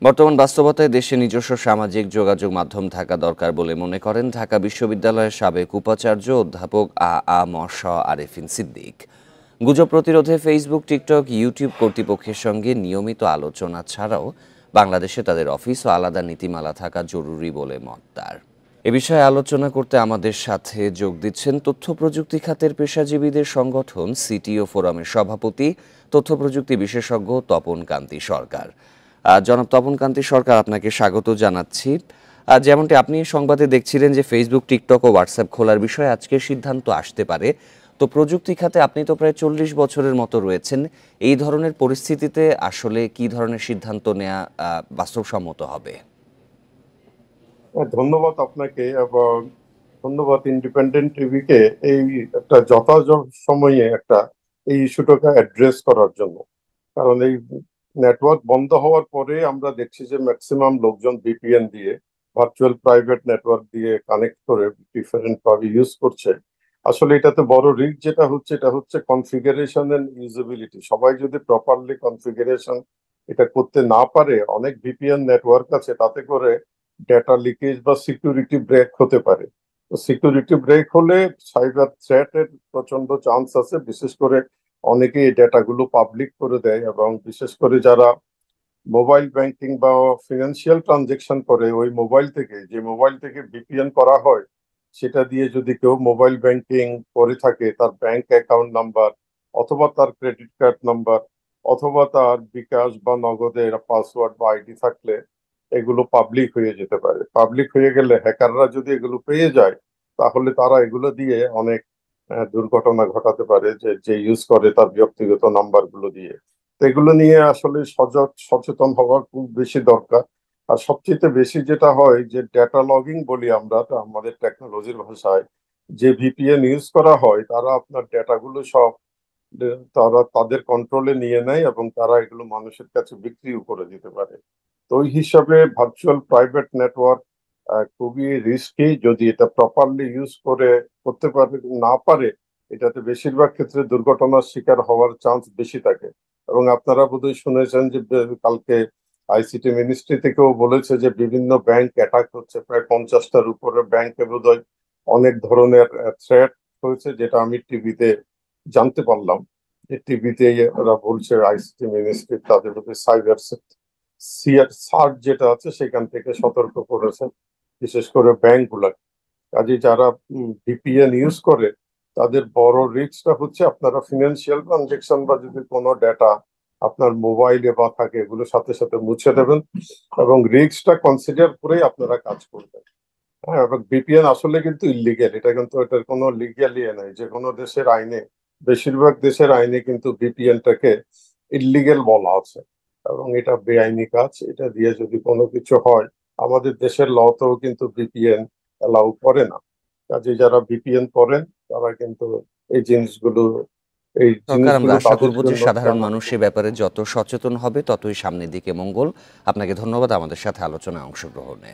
বর্তমান বাস্তবতায় দেশে নিজস্ব সামাজিক যোগাযোগ মাধ্যম থাকা দরকার বলে মনে করেন ঢাকা বিশ্ববিদ্যালয়ের সাবেক উপাচার্য অধ্যাপক ম স আরেফিন সিদ্দিক। গুজব প্রতিরোধে ফেসবুক, টিকটক, ইউটিউব কর্তৃপক্ষের সঙ্গে নিয়মিত আলোচনা ছাড়াও বাংলাদেশে তাদের অফিস ও আলাদা নীতিমালা থাকা জরুরি বলে মত তার। এ বিষয়ে আলোচনা করতে আমাদের সাথে যোগ দিচ্ছেন তথ্য প্রযুক্তি খাতের পেশাজীবীদের সংগঠন সিটিও ফোরামের সভাপতি, তথ্য প্রযুক্তি বিশেষজ্ঞ তপন কান্তি সরকার। জনাব তপন কান্তি সরকার, আপনাকে স্বাগত জানাচ্ছি। যেমনটি আপনি সংবাদে দেখছিলেন যে ফেসবুক, টিকটক ও হোয়াটসঅ্যাপ খোলার বিষয়ে আজকের সিদ্ধান্ত আসতে পারে, তো প্রযুক্তি খাতে আপনি তো প্রায় 40 বছরের মতো রয়েছেন। এই ধরনের পরিস্থিতিতে আসলে কি ধরনের সিদ্ধান্ত নেওয়া বাস্তবসম্মত হবে? ধন্যবাদ আপনাকে এবং ধন্যবাদ ইন্ডিপেন্ডেন্ট টিভিকে এই একটা যথাযথ সময়ে একটা এই ইস্যুটাকে অ্যাড্রেস করার জন্য। কারণ এই নেটওয়ার্ক বন্ধ হওয়ার পরে আমরা দেখছি যে ম্যাক্সিমাম লোকজন ভিপিএন দিয়ে, ভার্চুয়াল প্রাইভেট নেটওয়ার্ক দিয়ে কানেক্ট করে ডিফারেন্ট ভাবে ইউজ করছে। আসলে এটাতে বড় রিস্ক যেটা হচ্ছে, এটা হচ্ছে কনফিগারেশন এন্ড ইউজেবিলিটি। সবাই যদি প্রপারলি কনফিগারেশন এটা করতে না পারে, অনেক ভিপিএন নেটওয়ার্ক আছে তাতে করে ডেটা লিকেজ বা সিকিউরিটি ব্রেক হতে পারে। তো সিকিউরিটি ব্রেক হলে সাইবার থ্রেট এর প্রচন্ড চান্স আছে। বিশেষ করে অনেকে এই ডেটাগুলো পাবলিক করে দেয় এবং বিশেষ করে যারা মোবাইল ব্যাংকিং বা ফিনান্সিয়াল ট্রানজেকশন করে, ওই মোবাইল থেকে, যে মোবাইল থেকে ভিপিএন করা হয়, সেটা দিয়ে যদি কেউ মোবাইল ব্যাংকিং করে থাকে, তার ব্যাংক অ্যাকাউন্ট নাম্বার অথবা তার ক্রেডিট কার্ড নাম্বার অথবা তার বিকাশ বা নগদের পাসওয়ার্ড বা আইডি থাকলে এগুলো পাবলিক হয়ে যেতে পারে। পাবলিক হয়ে গেলে হ্যাকাররা যদি এগুলো পেয়ে যায়, তাহলে তারা এগুলো দিয়ে অনেক দুর্ঘটনা ঘটাতে পারে, যে যে ইউজ করে তার ব্যক্তিগত নাম্বার গুলো দিয়ে। তো এগুলো নিয়ে আসলে সচেতন হওয়ার খুব বেশি দরকার। আর সবচেয়ে বেশি যেটা হয় যে ডেটা লগিং বলি আমরা, তো আমাদের টেকনোলজির ভাষায়, যে ভিপিএন ইউজ করা হয় তারা আপনার ডেটাগুলো সব তারা তাদের কন্ট্রোলে নিয়ে নেয় এবং তারা এগুলো মানুষের কাছে বিক্রিও করে দিতে পারে। তো ওই হিসাবে ভার্চুয়াল প্রাইভেট নেটওয়ার্ক খুবই রিস্কি। যদি এটা প্রপারলি ইউজ করে করতে পারে না পারে, এটাতে বেশিরভাগ ক্ষেত্রে দুর্ঘটনার শিকার হওয়ার চান্স বেশি থাকে। এবং আপনারা বোধহয় শুনেছেন যে কালকে আইসিটি মিনিস্ট্রি থেকেও বলেছে যে বিভিন্ন ব্যাংক অ্যাটাক হচ্ছে, প্রায় 50টার উপরে ব্যাংকে বোধহয় অনেক ধরনের থ্রেট হয়েছে, যেটা আমি টিভিতে জানতে পারলাম। যে টিভিতে ওরা বলছে আইসিটি মিনিস্ট্রি তাদের সাইবার সার্চ যেটা আছে সেখান থেকে সতর্ক করেছেন, বিশেষ করে ব্যাংক গুলা। কাজে যারা ভিপিএন ইউজ করে তাদের বড় রিস্কটা হচ্ছে, আপনারা ফিনান্সিয়াল ট্রানজেকশন বা যদি কোনো ডেটা আপনার মোবাইলে বা থাকে, এগুলো সাথে সাথে মুছে দেবেন এবং রিস্কটা কনসিডার করেই আপনারা কাজ করবেন। হ্যাঁ, এবং ভিপিএন আসলে কিন্তু ইলিগেল, এটা কিন্তু এটার কোনো লিগ্যাল ইয়ে নাই। যে কোনো দেশের আইনে, বেশিরভাগ দেশের আইনে কিন্তু ভিপিএনটাকে ইলিগেল বলা আছে এবং এটা বেআইনি কাজ। এটা দিয়ে যদি কোনো কিছু হয়, আমাদের দেশের লতেও কিন্তু ভিপিএন এলাউ করে না। কাজে যারা ভিপিএন করেন তারা কিন্তু এই জিনিসগুলো এই সরকার, আমরা জিনিসগুলো আশা তাদের করব যে জন্য সাধারণ জানা। মানুষ এ ব্যাপারে যত সচেতন হবে ততই সামনের দিকে মঙ্গল। আপনাকে ধন্যবাদ আমাদের সাথে আলোচনায় অংশগ্রহণে।